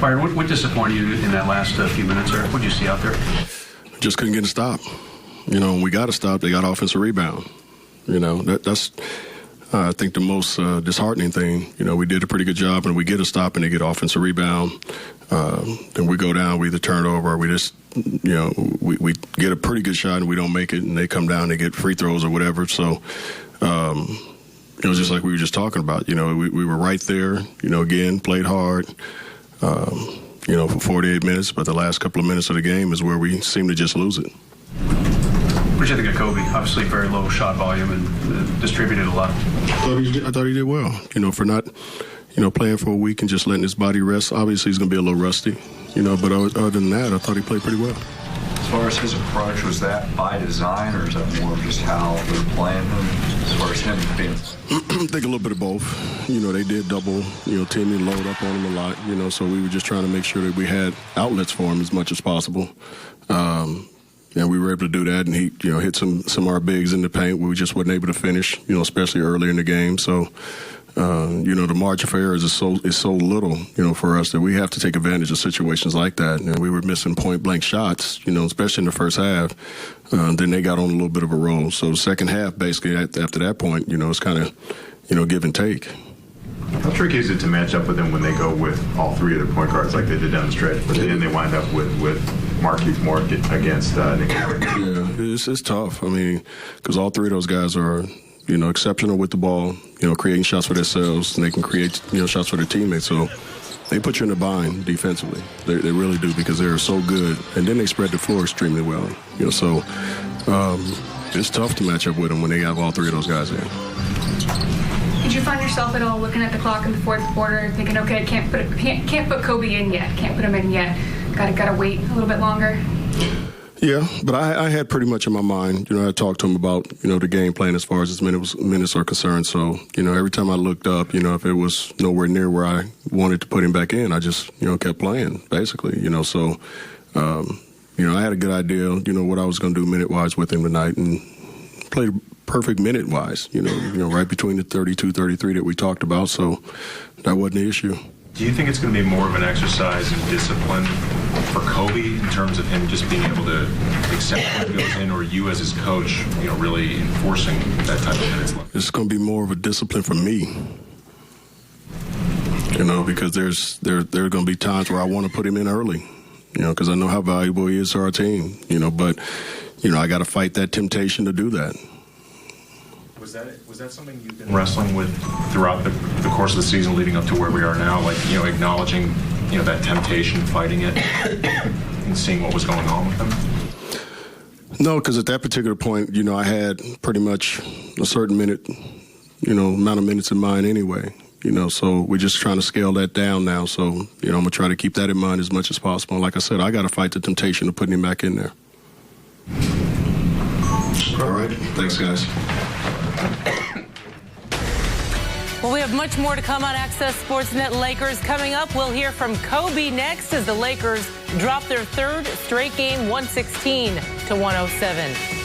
Byron, what disappointed you in that last few minutes there? What did you see out there? Just couldn't get a stop. We got a stop. They got offensive rebound. That's I think the most disheartening thing. We did a pretty good job, and we get a stop, and they get offensive rebound. Then we go down, we either turn over, or we just, we get a pretty good shot, and we don't make it, and they come down, they get free throws or whatever. So it was just like we were just talking about. We were right there, again, played hard, for 48 minutes, but the last couple of minutes of the game is where we seem to just lose it. What did you think of Kobe? Obviously, very low shot volume and distributed a lot. I thought he did well. For not, playing for a week and just letting his body rest. Obviously, he's going to be a little rusty. But other than that, I thought he played pretty well. As far as his approach, was that by design, or is that more of just how they're playing him? As far as him being, I think a little bit of both. They did double, Timmy load up on him a lot. So we were just trying to make sure that we had outlets for him as much as possible. And we were able to do that, and he, hit some of our bigs in the paint. We just wasn't able to finish, especially early in the game. So, the margin for errors is so little, for us that we have to take advantage of situations like that. And we were missing point-blank shots, especially in the first half. Then they got on a little bit of a roll. So second half, basically, after that point, it's kind of, give and take. How tricky is it to match up with them when they go with all three of their point guards like they did down the stretch, but then they wind up with Markieff Morris against Nick? Yeah, it's tough. Because all three of those guys are, exceptional with the ball, creating shots for themselves, and they can create, shots for their teammates. So they put you in a bind defensively. They really do, because they're so good. And then they spread the floor extremely well. So it's tough to match up with them when they have all three of those guys in. Did you find yourself at all looking at the clock in the fourth quarter, thinking, okay, can't put Kobe in yet, can't put him in yet, gotta wait a little bit longer? Yeah, but I had pretty much in my mind, I talked to him about, the game plan as far as his minutes are concerned. So, every time I looked up, if it was nowhere near where I wanted to put him back in, I just, kept playing, basically, So, I had a good idea, what I was going to do minute-wise with him tonight, and played perfect minute-wise, right between the 32, 33 that we talked about. So that wasn't the issue. Do you think it's going to be more of an exercise in discipline for Kobe in terms of him just being able to accept what goes in, or you as his coach, really enforcing that type of minutes limit? It's going to be more of a discipline for me, because there are going to be times where I want to put him in early, because I know how valuable he is to our team, but, I got to fight that temptation to do that. Was that something you've been wrestling with throughout the course of the season leading up to where we are now, like, acknowledging, that temptation, fighting it, and seeing what was going on with them? No, because at that particular point, I had pretty much a certain amount of minutes in mind anyway, so we're just trying to scale that down now. So, I'm going to try to keep that in mind as much as possible. Like I said, I got to fight the temptation of putting him back in there. All right. Thanks, guys. Well, we have much more to come on Access Sportsnet Lakers. Coming up, we'll hear from Kobe next as the Lakers drop their third straight game, 116 to 107.